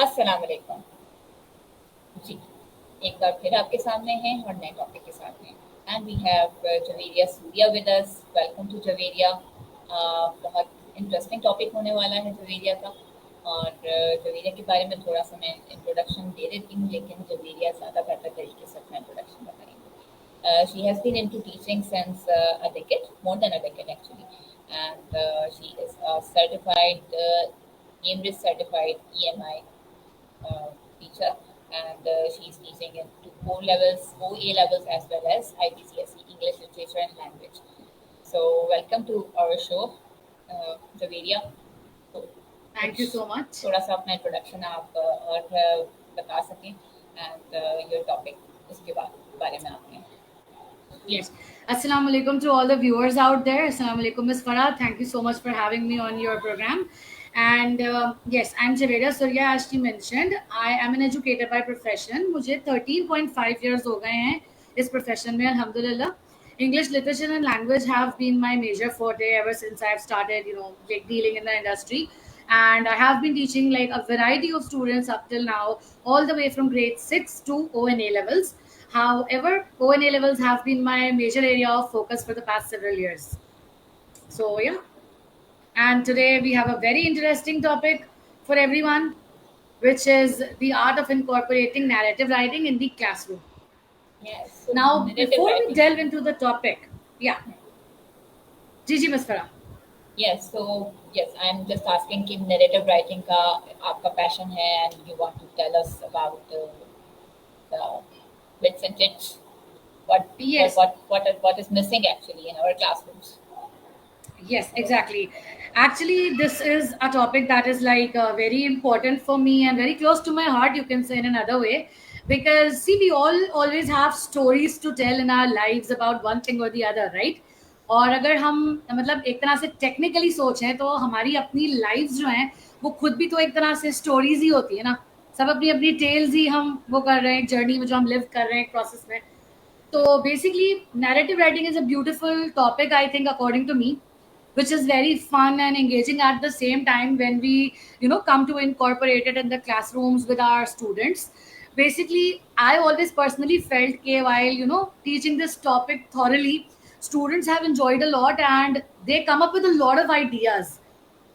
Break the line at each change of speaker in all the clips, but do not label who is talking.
अस्सलाम वालेकुम जी। एक बार फिर आपके सामने हैं और नए टॉपिक के साथ हैं। And we have Javeria Surya with us. Welcome to Javeria. बहुत इंटरेस्टिंग टॉपिक होने वाला है जवेरिया का। और जवेरिया के बारे में थोड़ा सा मैं इंट्रोडक्शन दे देती हूँ, लेकिन जवेरिया ज़्यादा बेहतर तरीके से अपना इंट्रोडक्शन बताएंगे। She has been into teaching since a decade, more than a decade actually, and she is a certified, AIMRIS certified EMI teacher, and she is teaching into O levels, OA levels, as well as IPCSE English Literature and Language. So, welcome to our show, Javeria. तो
Thank you
कुछ
so much.
थोड़ा सा अपना introduction आप और बता सकें, and your topic उसके बारे में आपने।
Yes. Assalamu alaikum to all the viewers out there. Assalamu alaikum, Ms. Farah. Thank you so much for having me on your program. And yes, I'm Javeria Surya, as she mentioned. I am an educator by profession. मुझे 13.5 years हो गए हैं इस profession में, alhamdulillah. English literature and language have been my major forte ever since I've started, like dealing in the industry. And I have been teaching like a variety of students up till now, all the way from grade 6 to ONA levels. However, ONA levels have been my major area of focus for the past several years. So, yeah. And today we have a very interesting topic for everyone, which is the art of incorporating narrative writing in the classroom.
Yes, so
Now,
narrative
before we
writing.
delve into the topic, yeah, Gigi Masfara.
Yes, so yes, I'm just asking कि narrative writing का आपका passion है, and you want to tell us about the bits and tips. What what
Yes,
what what is missing actually in our classrooms?
yes, exactly. Actually, this is a topic that is like very important for me and very close to my heart, you can say in another way. Because, see, we all always have stories to tell in our lives about one thing or the other, right? और अगर हम मतलब एक तरह से technically सोचें तो हमारी अपनी लाइफ्स जो हैं वो खुद भी तो एक तरह से स्टोरीज ही होती है ना। सब अपनी अपनी टेल्स ही हम वो कर रहे हैं जर्नी में जो हम लिव कर रहे हैं प्रोसेस में। तो basically narrative writing is a beautiful topic I think according to me, which is very fun and engaging at the same time when we come to incorporate it in the classrooms with our students. Basically, I always personally felt that while teaching this topic thoroughly, students have enjoyed a lot and they come up with a lot of ideas.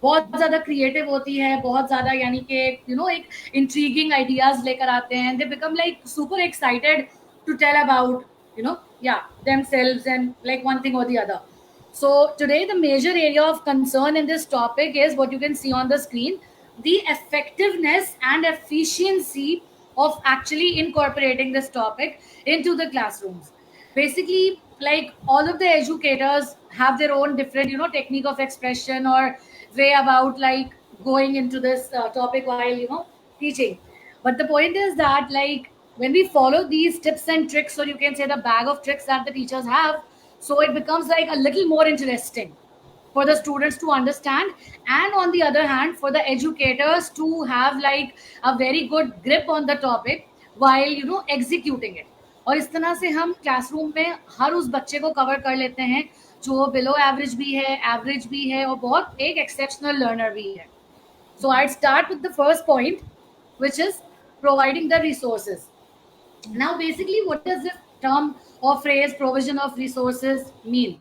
बहुत ज़्यादा creative होती है, बहुत ज़्यादा यानी कि एक intriguing ideas लेकर आते हैं। They become like super excited to tell about yeah, themselves and like one thing or the other. So today the major area of concern in this topic is what you can see on the screen, the effectiveness and efficiency of actually incorporating this topic into the classrooms. Basically, like all of the educators have their own different technique of expression or way about like going into this topic while teaching. But the point is that like when we follow these tips and tricks, or you can say the bag of tricks that the teachers have, so it becomes like a little more interesting for the students to understand, and on the other hand for the educators to have like a very good grip on the topic while executing it. और इस तरह से हम classroom में हर उस बच्चे को cover कर लेते हैं जो बिलो एवरेज भी है और बहुत एक एक्सेप्शनल लर्नर भी है. So I'd start with the first point, which is providing the resources. Now, basically, what does this term or phrase provision of resources mean?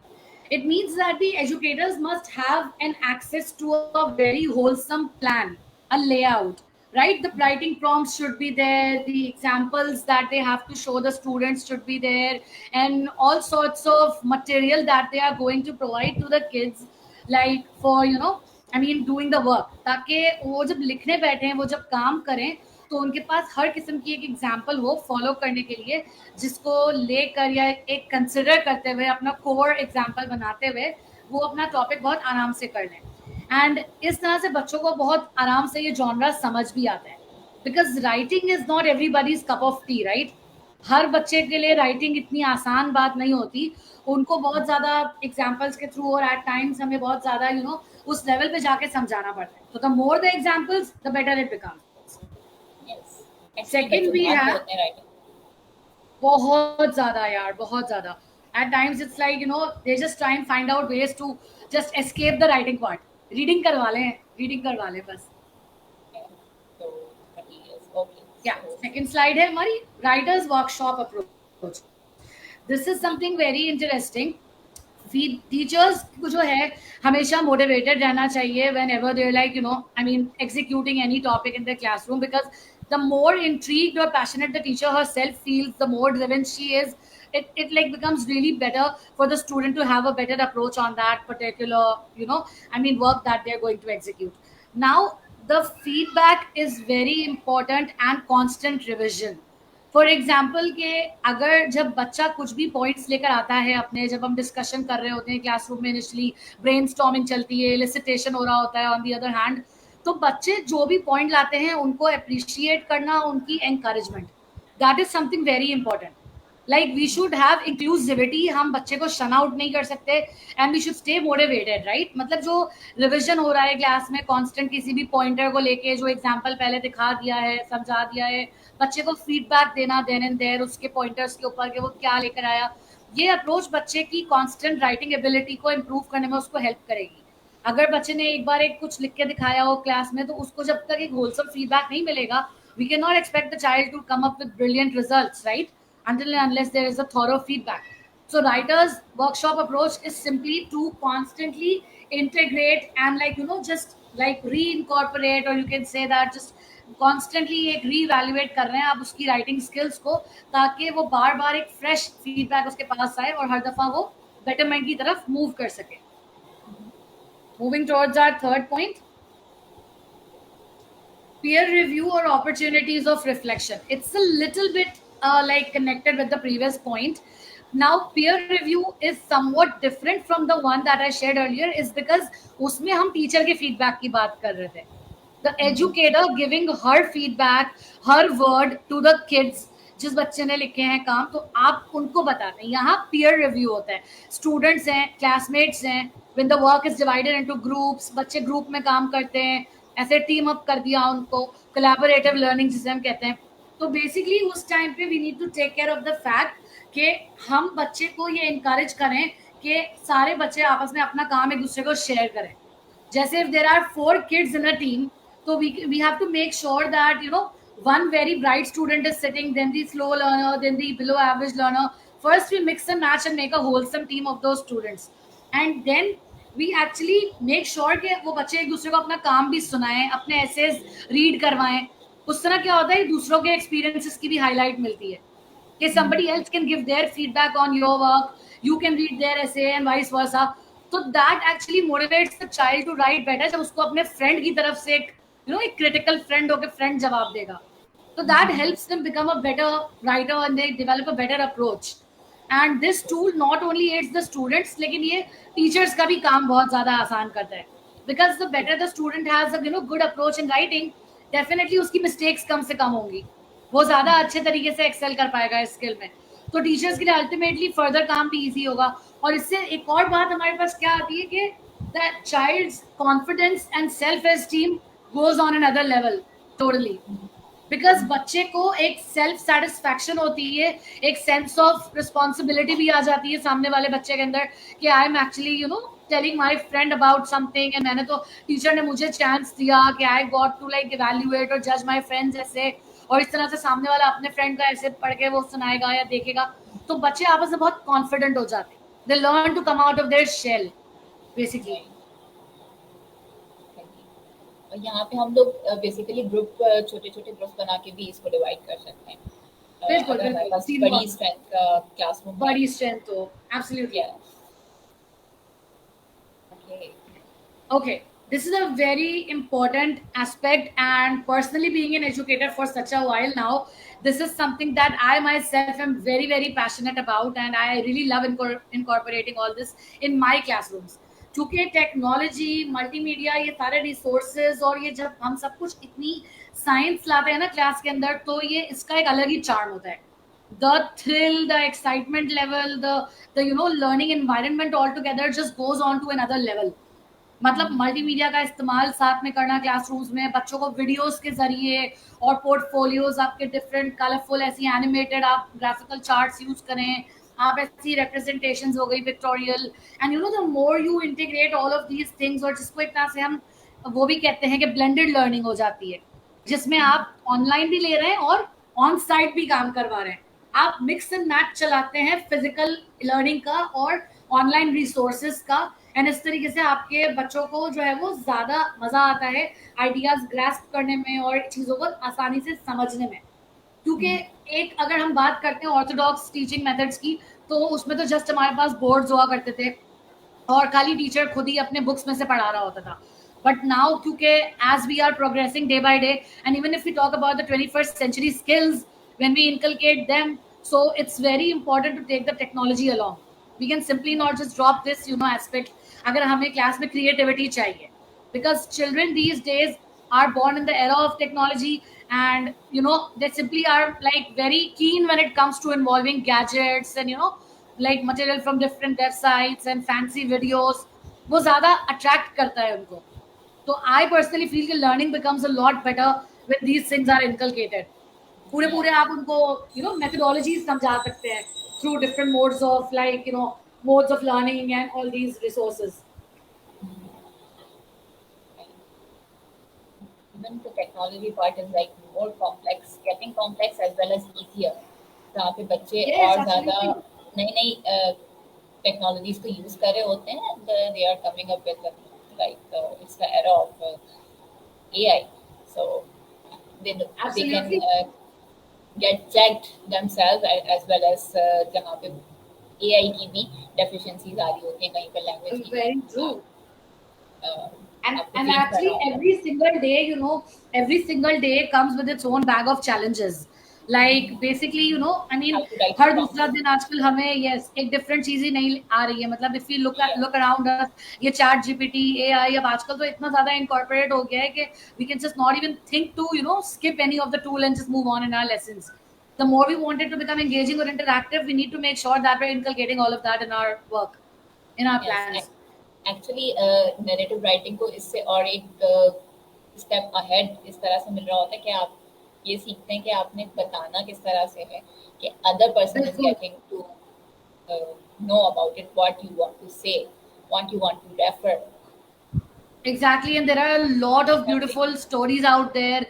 It means that the educators must have an access to a very wholesome plan, a layout, right? The writing prompts should be there, the examples that they have to show the students should be there, and all sorts of material that they are going to provide to the kids, like for, I mean, doing the work. ताकि वो जब लिखने बैठे हैं, वो जब काम करें, तो उनके पास हर किस्म की एक एग्जाम्पल हो फॉलो करने के लिए, जिसको लेकर या एक कंसिडर करते हुए अपना कोर एग्जाम्पल बनाते हुए वो अपना टॉपिक बहुत आराम से कर लें. एंड इस तरह से बच्चों को बहुत आराम से ये जॉनरा समझ भी आता है, because writing is not everybody's cup of tea, right? हर बच्चे के लिए राइटिंग इतनी आसान बात नहीं होती. उनको बहुत ज़्यादा एग्जाम्पल्स के थ्रू और एट टाइम्स हमें बहुत ज़्यादा उस लेवल पे जाके समझाना पड़ता है. तो the more the examples the better it becomes.
Yes, actually
second
बच्चे
वी
भाग
हैव
बहुत हैं राइटिंग.
बहुत ज़्यादा यार, बहुत ज़्यादा. At times it's like they just try and find out ways to just escape the writing part. Reading करवा लें बस.
तो Okay.
Yeah,
So,
second slide है हमारी writers workshop approach. This is something very interesting. Teachers को जो है हमेशा मोटिवेटेड रहना चाहिए whenever there like I mean executing any topic in the classroom because the more intrigued or passionate the teacher herself feels the more driven she is it like becomes really better for the student to have a better approach on that particular work that they're going to execute. Now the feedback is very important and constant revision. For example के अगर जब बच्चा कुछ भी points लेकर आता है अपने, जब हम डिस्कशन कर रहे होते हैं क्लासरूम में, इनिशियली ब्रेन स्टॉर्मिंग चलती है, एलिसिटेशन हो रहा होता है ऑन दी अदर हैंड, तो बच्चे जो भी पॉइंट लाते हैं उनको अप्रिशिएट करना, उनकी encouragement, that is something very important. Like we should have inclusivity. हम बच्चे को शन आउट नहीं कर सकते and we should stay motivated, right. मतलब जो रिविजन हो रहा है क्लास में कांस्टेंट किसी भी पॉइंटर को लेके, जो एग्जांपल पहले दिखा दिया है, समझा दिया है, बच्चे को फीडबैक देना देन एंड देयर उसके पॉइंटर्स के ऊपर कि वो क्या लेकर आया, ये अप्रोच बच्चे की कांस्टेंट राइटिंग एबिलिटी को इम्प्रूव करने में उसको हेल्प करेगी. अगर बच्चे ने एक बार एक कुछ लिख के दिखाया हो क्लास में, तो उसको जब तक एक होलसम फीडबैक नहीं मिलेगा, we can not expect the child to come up with brilliant results, right, until and unless there is a thorough feedback. So writers workshop approach is simply to constantly integrate and just like reincorporate, or you can say that just constantly एक reevaluate कर रहे हैं आप उसकी writing skills को, ताकि वो बार बार एक fresh feedback उसके पास आए और हर दफा वो betterment की तरफ move कर सके. Moving towards our third point, peer review or opportunities of reflection. It's a little bit like connected with the previous point. Now peer review is somewhat different from the one that I shared earlier, is because उसमें हम teacher के feedback की बात कर रहे थे. The educator giving her feedback, her word to the kids, जिस बच्चे ने लिखे हैं काम, तो आप उनको बताते हैं. यहाँ peer review होता है. स्टूडेंट्स हैं, क्लासमेट्स हैं, when the work is divided into groups, बच्चे ग्रुप में काम करते हैं, ऐसे टीम अप कर दिया उनको, collaborative learning जिसे हम कहते हैं. तो बेसिकली उस टाइम पे we need to take care of the fact कि हम बच्चे को ये इनकरेज करें कि सारे बच्चे आपस में अपना काम एक दूसरे को शेयर करें. जैसे if there are 4 kids in a team, तो we have to make sure that one very bright student is sitting, then the slow learner, then the below average learner. First we mix and match and make a wholesome team of those students, and then we actually make sure कि वो बच्चे एक दूसरे को अपना काम भी सुनाएं, अपने एसेज रीड करवाएं. उस तरह क्या होता है, दूसरों के एक्सपीरियंसेस की भी हाईलाइट मिलती है कि somebody else can give their feedback on your work, you can read their essay and vice versa. तो that actually motivates the child to write better. जब उसको अपने फ्रेंड की तरफ से एक एक क्रिटिकल फ्रेंड होकर फ्रेंड जवाब देगा, तो that helps them become a better writer and they develop a better approach. And this tool not only aids the students, लेकिन ये teachers का भी काम बहुत ज़्यादा आसान करता है, because the better the student has a good approach in writing, definitely उसकी मिस्टेक्स कम से कम होंगी, वो ज्यादा अच्छे तरीके से एक्सेल कर पाएगा इस स्किल में. तो टीचर्स के लिए अल्टीमेटली फर्दर काम भी इजी होगा. और इससे एक और बात हमारे पास क्या आती है कि the child's confidence and self esteem goes on another level totally, because बच्चे को एक सेल्फ सेटिस्फैक्शन होती है, एक सेंस ऑफ रिस्पॉन्सिबिलिटी भी आ जाती है सामने वाले बच्चे के अंदर कि I am actually telling my friend about something, and मैंने तो टीचर ने मुझे चांस दिया कि I got to like evaluate और जज माई फ्रेंड्स ऐसे, और इस तरह से सामने वाला अपने फ्रेंड का ऐसे पढ़ के वो सुनाएगा या देखेगा, तो बच्चे आपस में बहुत कॉन्फिडेंट हो जाते हैं. They learn to come out of their shell basically.
और यहाँ पे हम लोग बेसिकली ग्रुप छोटे छोटे ग्रुप बना के भी इसको डिवाइड कर सकते हैं.
बिल्कुल
बड़ी स्ट्रेंथ का क्लासरूम,
बड़ी स्ट्रेंथ तो absolutely. Okay, this is a very important aspect, and personally being an educator for such a while now, this is something that I myself am very very passionate about, and I really love incorporating all this in my classrooms. क्योंकि technology, multimedia, ये सारे resources और ये जब हम सब कुछ इतनी साइंस लाते हैं ना क्लास के अंदर, तो ये इसका एक अलग ही चार्म होता है. The thrill, the excitement level, the learning environment altogether just goes on to another level. मतलब मल्टीमीडिया का इस्तेमाल साथ में करना क्लासरूम्स में, बच्चों को वीडियोस के जरिए और पोर्टफोलियोज आपके डिफरेंट कलरफुल ऐसी एनिमेटेड आप ग्राफिकल चार्ट्स यूज करें, आप ऐसी रिप्रेजेंटेशंस हो गई pictorial, and the more you integrate all of these things, और जिसको एक तरह से हम वो भी कहते हैं कि ब्लेंडेड लर्निंग हो जाती है, जिसमें आप ऑनलाइन भी ले रहे हैं और ऑन साइट भी काम करवा रहे हैं. आप मिक्स एंड मैच चलाते हैं फिजिकल लर्निंग का और ऑनलाइन रिसोर्सेज का. एंड इस तरीके से आपके बच्चों को जो है वो ज्यादा मजा आता है आइडियाज ग्रास्प करने में और चीजों को आसानी से समझने में. क्योंकि एक अगर हम बात करते हैं ऑर्थोडॉक्स टीचिंग मेथड्स की, तो उसमें तो जस्ट हमारे पास बोर्ड्स हुआ करते थे और खाली टीचर खुद ही अपने बुक्स में से पढ़ा रहा होता था. बट नाउ क्योंकि as we are progressing day by day and even if we talk about the 21st century skills when we inculcate them, so it's very important to take the technology along. We can simply not just drop this aspect. अगर हमें class में creativity चाहिए, because children these days are born in the era of technology, and they simply are like very keen when it comes to involving gadgets and like material from different websites and fancy videos. वो ज्यादा attract करता है उनको. तो I personally feel कि learning becomes a lot better when these things are inculcated. पूरे पूरे आप उनको मेथोडोलॉजीज समझा सकते हैं through different modes of like modes of learning and all these resources.
Even the technology part is like more complex, getting complex as well as easier. जहाँ पे बच्चे
Yes,
और ज़्यादा
absolutely.
नई नई टेक्नोलॉजीज को यूज कर रहे होते हैं. They are coming up with like it's the era of AI, so they can
Absolutely.
get checked themselves as well as जहाँ पे AI की भी deficiencies आ रही होती हैं, कहीं पे लैंग्वेज की
Very
uh,
true.
uh,
and
आपको
and
चेंज करना
actually
होता है.
every single day comes with its own bag of challenges. Like basically I mean
How to write
हर दूसरा
prompts.
दिन आजकल हमें yes एक डिफरेंट चीज ही नहीं आ रही है. मतलब if you
Yeah.
Look around us, ये चैट जीपीटी एआई अब आजकल तो इतना ज्यादा इनकॉर्पोरेट हो गया है कि we can just not even think to skip any of the tool and just move on in our lessons. The more we want it to become engaging or interactive, we need to make sure that we're inculcating all of that in our work, in our
Yes.
plans.
Actually narrative writing को इससे और एक step ahead इस तरह से मिल रहा होता है कि आप ये सीखते हैं कि आपने बताना किस तरह से है कि अदर पर्सन इज
बिल्कुल.
Getting to know about it, what you want to say, what you want to refer.
Exactly, and there are a lot of beautiful stories out there,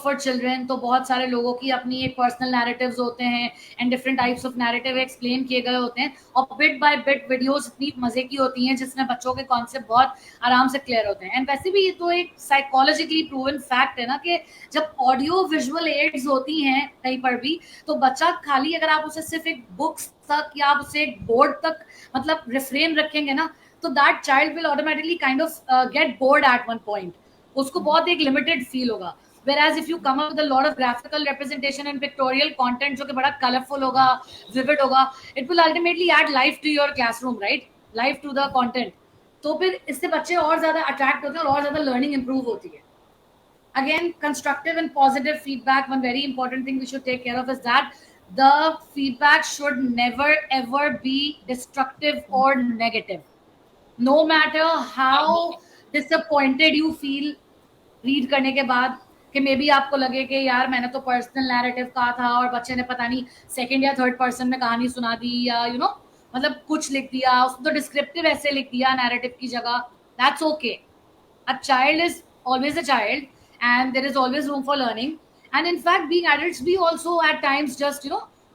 for children. तो बहुत सारे लोगों की अपनी एक personal narratives होते हैं and different types of narrative explain किए गए होते हैं और बिट बाय बिट वीडियोस इतनी मजे की होती हैं जिसमें बच्चों के कॉन्सेप्ट बहुत आराम से क्लियर होते हैं. एंड वैसे भी ये तो एक साइकोलॉजिकली प्रूवन फैक्ट है ना कि जब ऑडियो विजुअल एड्स होती हैं कहीं पर भी, तो बच्चा खाली अगर आप उसे सिर्फ एक बुक्स तक या आप उसे एक बोर्ड तक मतलब रिफ्रेन रखेंगे ना, तो that child will automatically kind of get bored at one point. उसको बहुत एक लिमिटेड फील होगा. whereas if you come up with a lot of graphical representation and pictorial content जो कि बड़ा कलरफुल होगा, vivid होगा, it will ultimately add life to your classroom, right? Life to the content. तो फिर इससे बच्चे और ज्यादा अट्रैक्ट होते हैं और ज्यादा लर्निंग इंप्रूव होती है. Again, constructive and positive feedback, one very important thing we should take care of is that the feedback should never ever be destructive or negative. No matter
नहीं
हाउ
है.
Disappointed you feel read करने के बाद, कि may be आपको लगे कि यार मैंने तो पर्सनल नैरेटिव कहा था और बच्चे ने पता नहीं सेकंड या थर्ड पर्सन में कहानी सुना दी या मतलब कुछ लिख दिया, उसने तो डिस्क्रिप्टिव ऐसे लिख दिया नैरेटिव की जगह. That's okay. A child is always a child, and there is always room for learning. And in fact, being adults, we also at times just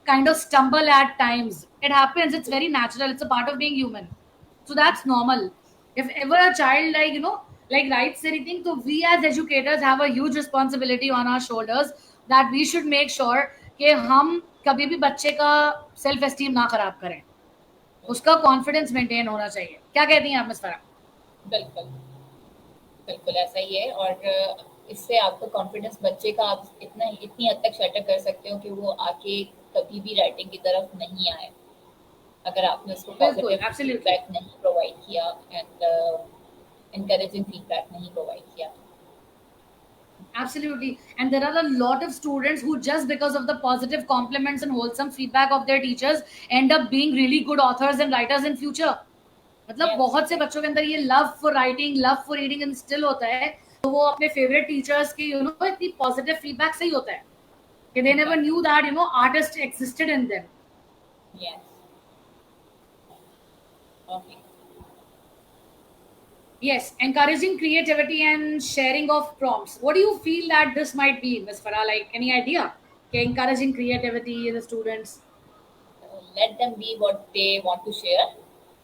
kind of stumble at times. It happens. It's very natural. It's a part of being human. So that's normal. If ever a child like writes anything, so we as educators have a huge responsibility on our shoulders that we should make sure कि हम कभी भी बच्चे का self esteem ना खराब करें. उसका कॉन्फिडेंस मेंटेन होना चाहिए. क्या कहती हैं आप मिस फरा?
बिल्कुल बिल्कुल ऐसा ही है. और इससे आपका कॉन्फिडेंस बच्चे का आप इतनी हद तक शटर कर सकते हो कि वो आके कभी भी राइटिंग की तरफ नहीं आए अगर आपने उसको
बिल्कुल,
पॉजिटिव
एब्सोल्युटली.
फीडबैक नहीं प्रोवाइड किया एंड encouraging feedback नहीं प्रोवाइड किया.
Absolutely. And there are a lot of students who, just because of the positive compliments and wholesome feedback of their teachers, end up being really good authors and writers in future. मतलब
Yes.
बहुत से बच्चों के अंदर ये love for writing, love for reading instil होता है. तो वो अपने फेवरेट टीचर्स की इतनी पॉजिटिव फीडबैक से ही होता है कि they never knew that artist existed in them.
Yes. Okay.
Yes, encouraging creativity and sharing of prompts. What do you feel that this might be, Miss Farah? Like, any idea? Okay, encouraging creativity in the students.
Let them be what they want to share.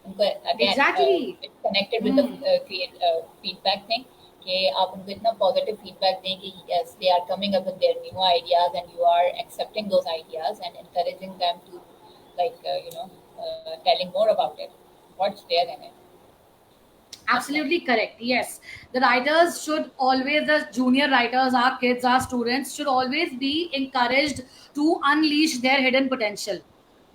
उनको again
Exactly.
it's connected with the
Hmm.
create feedback thing कि आप उनको इतना positive feedback दें कि yes they are coming up with their new ideas and you are accepting those ideas and encouraging them to like telling more about it, what's there in it. That's nice.
Absolutely correct. Yes. The writers should always, the junior writers, our kids, our students, should always be encouraged to unleash their hidden potential.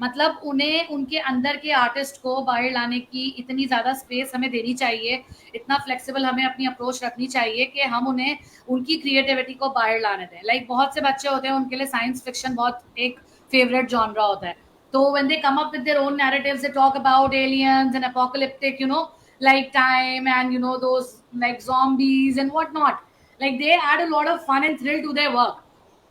मतलब उन्हें उनके अंदर के artist को बाहर लाने की इतनी ज़्यादा स्पेस हमें देनी चाहिए, इतना फ्लेक्सिबल हमें अपनी अप्रोच रखनी चाहिए कि हम उन्हें उनकी क्रिएटिविटी को बाहर लाने दें. लाइक बहुत से बच्चे होते हैं, उनके लिए साइंस फिक्शन बहुत एक फेवरेट जॉनरा होता है. तो when they come up with their own narratives, they talk about aliens and apocalyptic, like time and those like zombies and whatnot. Like they add a lot of fun and thrill to their work.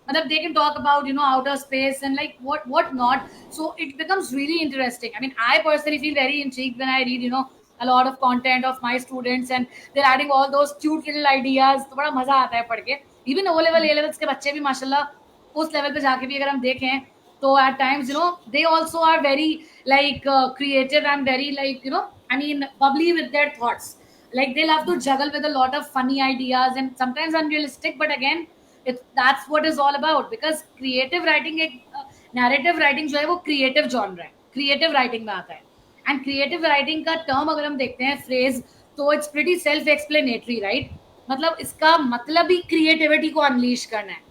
Matlab, they can talk about outer space and like what not. So it becomes really interesting. I mean, I personally feel very intrigued when I read a lot of content of my students and they're adding all those cute little ideas. तो बड़ा मजा आता है पढ़ के. Even O level A levels के बच्चे भी माशाल्लाह उस लेवल पे जाके भी अगर हम देखें तो at times they also are very like creative and very like I mean bubbly with their thoughts. Like they love to juggle with a lot of funny ideas and sometimes unrealistic, but again that's what is all about, because creative writing एक narrative writing जो है वो creative genre है, creative writing में आता है. And creative writing का term अगर हम देखते हैं phrase, तो it's pretty self explanatory, right? मतलब इसका मतलब ही creativity को unleash करना है.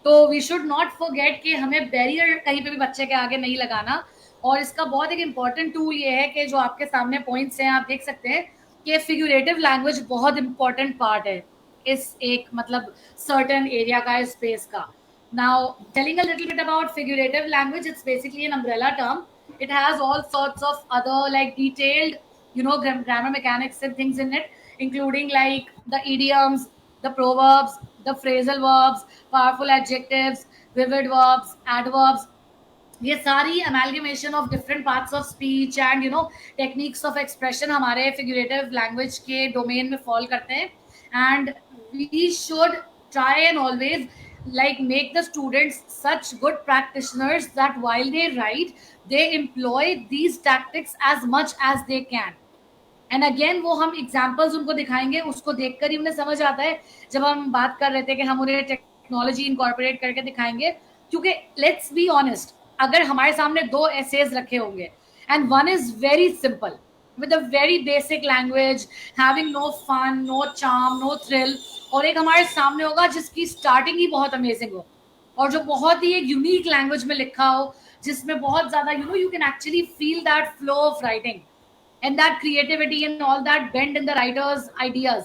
तो वी शुड नॉट फॉरगेट कि हमें बैरियर कहीं पे भी बच्चे के आगे नहीं लगाना. और इसका बहुत एक इम्पॉर्टेंट टूल ये है कि जो आपके सामने पॉइंट्स हैं आप देख सकते हैं कि फिगुरेटिव लैंग्वेज बहुत इंपॉर्टेंट पार्ट है इस एक मतलब सर्टेन एरिया का, स्पेस का. Now telling a little bit about figurative language, it's basically an umbrella term. It has all sorts of other like detailed grammar mechanics and things in it, including like the idioms, the proverbs, the phrasal verbs, powerful adjectives, vivid verbs, adverbs. ये सारी amalgamation of different parts of speech and techniques of expression हमारे figurative language के domain में fall करते हैं. And we should try and always like make the students such good practitioners that while they write they employ these tactics as much as they can. And again वो हम examples उनको दिखाएंगे, उसको देखकर ही उन्हें समझ आता है. जब हम बात कर रहे थे कि हम उन्हें टेक्नोलॉजी इनकॉर्पोरेट करके दिखाएंगे, क्योंकि लेट्स बी ऑनेस्ट, अगर हमारे सामने दो एसेज रखे होंगे and one is very simple with a very basic language, having no fun, no charm, no thrill, और एक हमारे सामने होगा जिसकी स्टार्टिंग ही बहुत अमेजिंग हो और जो बहुत ही एक यूनिक लैंग्वेज में लिखा हो, जिसमें बहुत ज्यादा you can actually feel that flow of writing and that creativity and all that bend in the writer's ideas.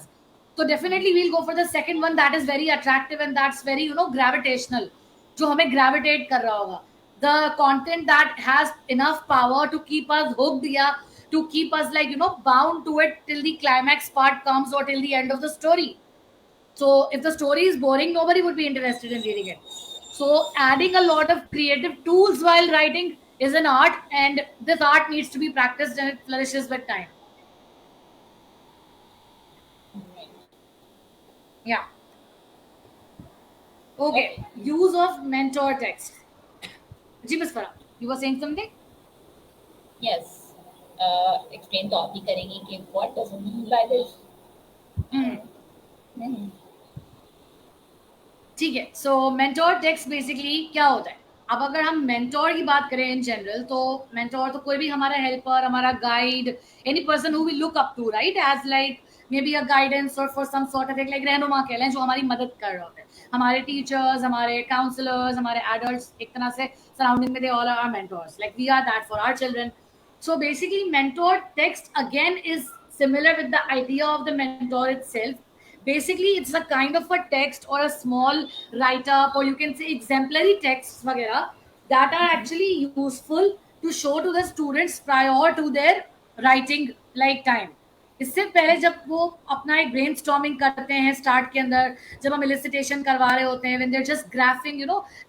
So definitely we'll go for the second one, that is very attractive and that's very gravitational, जो हमें gravitate कर रहा होगा. The content that has enough power to keep us hooked, yeah, to keep us like bound to it till the climax part comes or till the end of the story. So if the story is boring, nobody would be interested in reading it. So adding a lot of creative tools while writing is an art, and this art needs to be practiced and it flourishes with time.
Right.
Yeah. Okay. Use of mentor text. Ji Miss Farah, you were saying something?
Yes. Explain तो आप ही करेंगी कि what does it mean by this? नहीं.
ठीक है. सो mentor text basically क्या होता है? अब अगर हम मेंटोर की बात करें इन जनरल, तो मेंटोर तो कोई भी हमारा हेल्पर, हमारा guide, any person who will look up to, right, as like may be a guidance और फॉर सम सॉर्ट ऑफ एक लाइक रहनुमा कह लें, जो हमारी मदद कर रहे होते हैं. हमारे टीचर्स, हमारे काउंसलर्स, हमारे एडल्ट्स, एक तरह से सराउंडिंग में they all are mentors, like we are that for our children. So basically, mentor text again is similar with the idea of the mentor itself. Basically, it's a kind of a text or a small write up, or you can say exemplary texts वगैरह that are actually useful to show to the students prior to their writing like time. इससे पहले जब वो अपना एक brain storming करते हैं start के अंदर, जब हम इलिसिटेशन करवा रहे होते हैं, when they are just graphing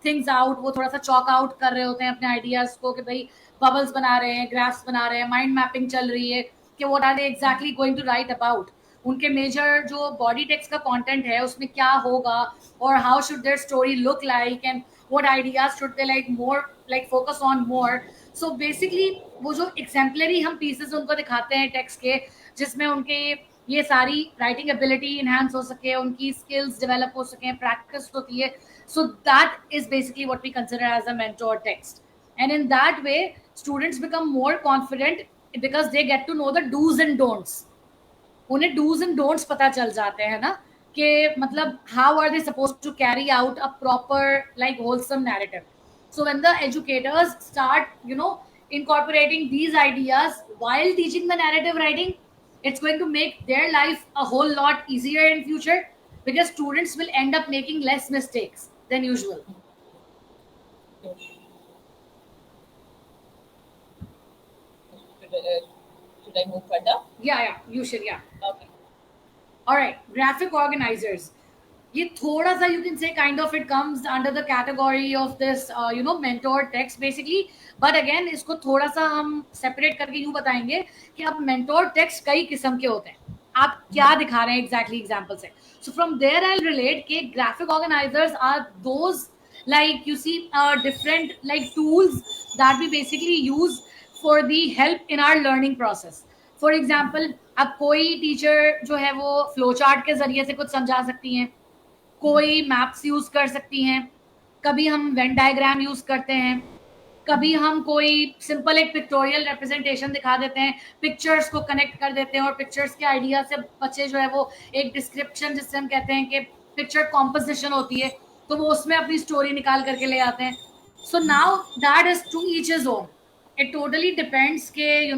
things out, वो थोड़ा सा चॉक आउट कर रहे होते हैं अपने आइडियाज को कि भाई बबल्स बना रहे हैं, ग्राफ्स बना रहे हैं, माइंड मैपिंग चल रही है कि what are they exactly going to write about. उनके मेजर जो बॉडी टेक्स्ट का कंटेंट है उसमें क्या होगा, और how should their story look like, and what ideas should they like more like focus on more. So basically वो जो एग्जाम्पलरी हम पीसेस उनको दिखाते हैं टेक्स्ट के, जिसमें उनके ये सारी राइटिंग एबिलिटी इनहेंस हो सके, उनकी स्किल्स डेवलप हो सके, प्रैक्टिस होती है. So that is basically what we consider as a mentor text. And in that way, students become more confident because they get to know the do's and don'ts. उन्हें do's and don'ts पता चल जाते हैं ना, कि मतलब how are they supposed to carry out a proper like wholesome narrative. So when the educators start, incorporating these ideas while teaching the narrative writing, it's going to make their life a whole lot easier in future, because students will end up making less mistakes than usual.
Should I move further?
Yeah, you should, yeah.
Okay.
All right, graphic organizers. ये थोड़ा सा you can say kind of it comes under the category of this mentor text basically, but again इसको थोड़ा सा हम separate करके यूं बताएंगे कि अब mentor text कई किस्म के होते हैं, आप क्या दिखा रहे हैं exactly example से. So from there I'll relate कि graphic organizers are those like you see different like tools that we basically use for the help in our learning process. For example अब कोई टीचर जो है वो flow chart के जरिए से कुछ समझा सकती हैं, कोई मैप्स यूज कर सकती हैं, कभी हम वेन डायग्राम यूज करते हैं, कभी हम कोई सिंपल एक पिक्टोरियल रिप्रेजेंटेशन दिखा देते हैं, पिक्चर्स को कनेक्ट कर देते हैं, और पिक्चर्स के आइडिया से बच्चे जो है वो एक डिस्क्रिप्शन जिससे हम कहते हैं कि पिक्चर कॉम्पोजिशन होती है, तो वो उसमें अपनी स्टोरी निकाल करके ले आते हैं. So now that is to each is own. It totally depends के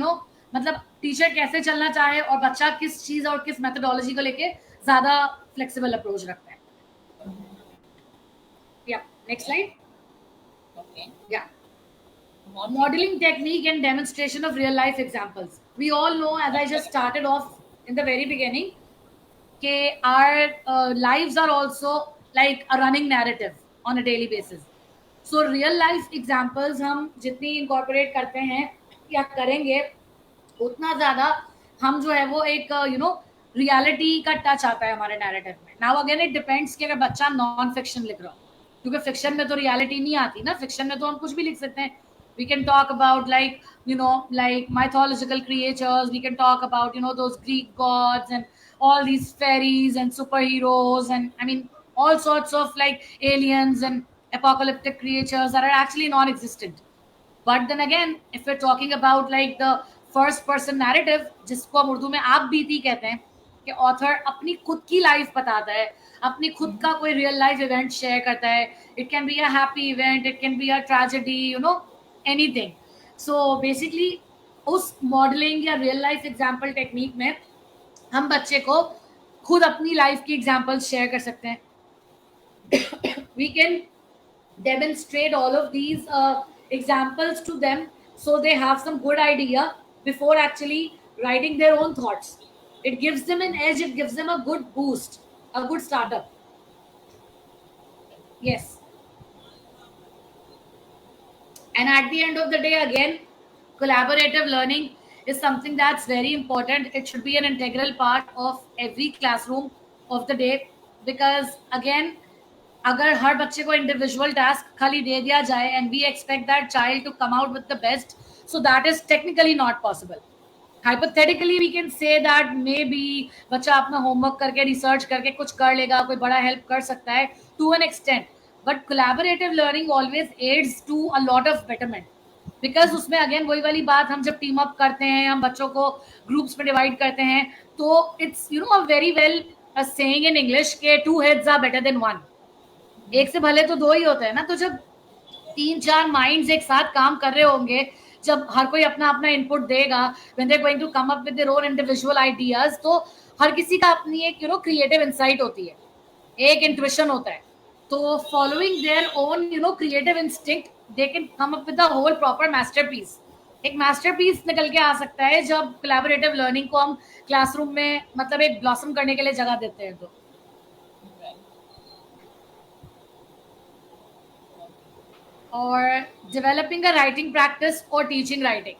मतलब टीचर कैसे चलना चाहे और बच्चा किस चीज और किस मेथोडोलॉजी को लेके ज्यादा फ्लेक्सिबल अप्रोच रखता है. या नेक्स्ट स्लाइड.
Okay.
या modeling technique and demonstration of real life examples. We all know, as I just started off in the very beginning, that our lives are also like a running narrative on a daily basis. So real life examples हम जितनी incorporate करते हैं या करेंगे, उतना ज्यादा हम जो है वो एक रियलिटी का टच आता है हमारे नैरेटिव में. नाउ अगेन इट डिपेंड्स कि अगर बच्चा नॉन फिक्शन लिख रहा हो, क्योंकि फिक्शन में तो रियलिटी नहीं आती ना, फिक्शन में तो हम कुछ भी लिख सकते हैं. We can talk about like mythological creatures, we can talk about those Greek gods and all these fairies and superheroes, and I mean all sorts of like aliens and apocalyptic creatures that are actually non-existent. But then again, if we're talking about like the first person narrative, जिसको हम उर्दू में आप बीती कहते हैं, कि author अपनी खुद की लाइफ बताता है, अपनी खुद का कोई रियल लाइफ इवेंट शेयर करता है. It can be a happy event, it can be a tragedy, anything. So basically उस मॉडलिंग या रियल लाइफ एग्जाम्पल टेक्निक में हम बच्चे को खुद अपनी लाइफ की एग्जाम्पल्स शेयर कर सकते हैं. We can demonstrate all of these examples to them, so they have some good idea before actually writing their own thoughts. It gives them an edge, it gives them a good boost, a good startup. Yes. And at the end of the day, again, collaborative learning is something that's very important. It should be an integral part of every classroom of the day, because again, अगर हर बच्चे को individual task खाली दे दिया जाए and we expect that child to come out with the best, so that is technically not possible. Hypothetically we can say that may be बच्चा अपना homework करके रिसर्च करके कुछ कर लेगा, कोई बड़ा हेल्प कर सकता है to an extent, but collaborative learning always aids to a lot of betterment, because उसमें अगेन वही वाली बात, हम जब टीम अप करते हैं, हम बच्चों को ग्रुप्स में डिवाइड करते हैं, तो it's a very well saying in English के two heads are better than one. एक से भले तो दो ही होते हैं ना. तो जब 3-4 माइंड्स एक साथ काम कर रहे होंगे, जब हर कोई अपना अपना इनपुट देगा, when they are going to come up with their own individual ideas, तो हर किसी का अपनी एक क्रिएटिव इंसाइट होती है, एक इंट्यूशन होता है. तो following their own creative instinct, they can come up with a whole proper masterpiece. एक मास्टरपीस निकल के आ सकता है जब कोलैबोरेटिव लर्निंग को हम क्लासरूम में मतलब एक ब्लॉसम करने के लिए जगह देते हैं. तो or developing a writing practice or teaching writing.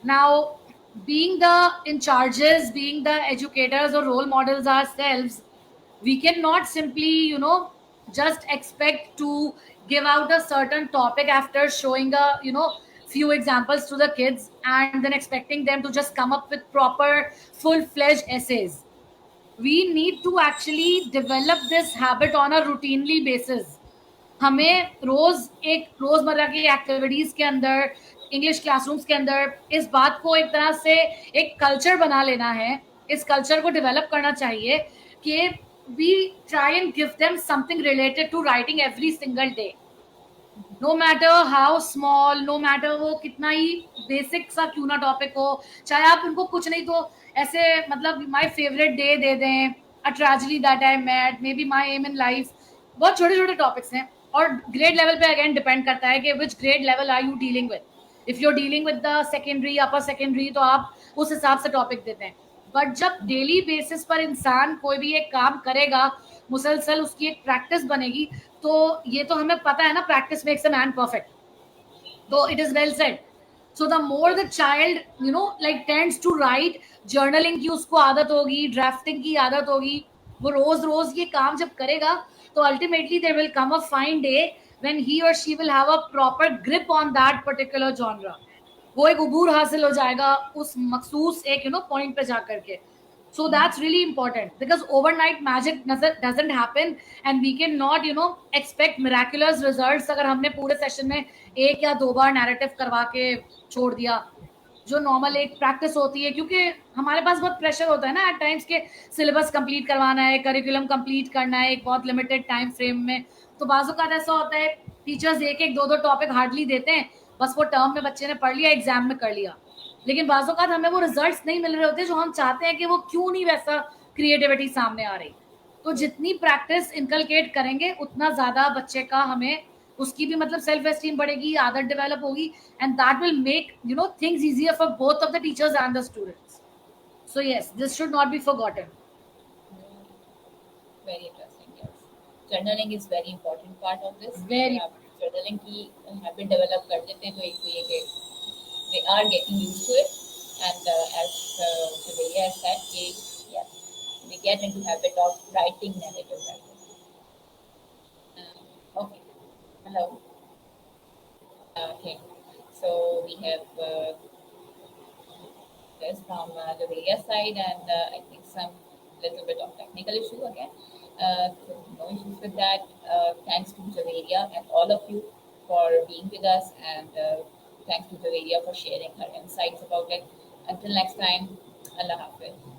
Now, being the in charges, being the educators or role models ourselves, we cannot simply, just expect to give out a certain topic after showing a, few examples to the kids and then expecting them to just come up with proper full-fledged essays. We need to actually develop this habit on a routinely basis. हमें रोज एक रोजमर्रा की activities के अंदर, English classrooms के अंदर इस बात को एक तरह से एक कल्चर बना लेना है, इस कल्चर को डेवलप करना चाहिए कि we try and give them something related to writing every single day, no matter how small, no matter वो कितना ही बेसिक सा क्यों ना टॉपिक हो, चाहे आप उनको कुछ नहीं तो ऐसे मतलब माय फेवरेट डे दे दें, a tragedy that I met, maybe my aim in life, बहुत छोटे छोटे टॉपिक्स हैं। और ग्रेड लेवल पे अगेन डिपेंड करता है कि which grade level are you dealing with. If you are dealing with the secondary, upper secondary, तो आप उस हिसाब से टॉपिक देते हैं। बट जब डेली बेसिस पर इंसान कोई भी एक काम करेगा, मुसलसल उसकी एक प्रैक्टिस बनेगी, तो ये तो हमें पता है ना, practice makes a man perfect, तो it is well said. So the more the child like tends to write, journaling की उसको आदत होगी, ड्राफ्टिंग की आदत होगी, वो रोज रोज ये काम जब करेगा, तो ultimately there will come a fine day when he or she will have a proper grip on that particular genre. वो एक उबूर हासिल हो जाएगा उस मखसूस एक पॉइंट पे जा करके। So that's really important because overnight magic doesn't happen, and we can not expect miraculous results अगर हमने पूरे सेशन में एक या दो बार नैरेटिव करवा के छोड़ दिया, जो नॉर्मल एक प्रैक्टिस होती है। क्योंकि हमारे पास बहुत प्रेशर होता है ना एट टाइम्स के, सिलेबस कंप्लीट करवाना है, करिकुलम कंप्लीट करना है एक बहुत लिमिटेड टाइम फ्रेम में। तो बाजू का ऐसा होता है, टीचर्स एक एक दो दो टॉपिक हार्डली देते हैं, बस वो टर्म में बच्चे ने पढ़ लिया, एग्जाम में कर लिया, लेकिन बाजू का हमें वो रिजल्ट्स नहीं मिल रहे होते जो हम चाहते हैं कि वो क्यों नहीं वैसा क्रिएटिविटी सामने आ रही। तो जितनी प्रैक्टिस इनकलकेट करेंगे उतना ज्यादा बच्चे का हमें उसकी भी मतलब सेल्फ एस्टीम बढ़ेगी, आदत डेवलप होगी, and that will make things easier for both of the teachers and the students. So yes, this should not be forgotten.
Very interesting, yes. Journaling is very important part of this.
Very
आप journaling की habit develop कर देते हैं तो एक तो ये कि they are getting used to it, and as Javeria has said, yes, they get into habit of writing narrative writing. Okay, hello. Okay, so we have this from Javeria side, and I think some little bit of technical issue again. So no issues with that. Thanks to Javeria and all of you for being with us, and thanks to Javeria for sharing her insights about it. Until next time, Allah Hafiz.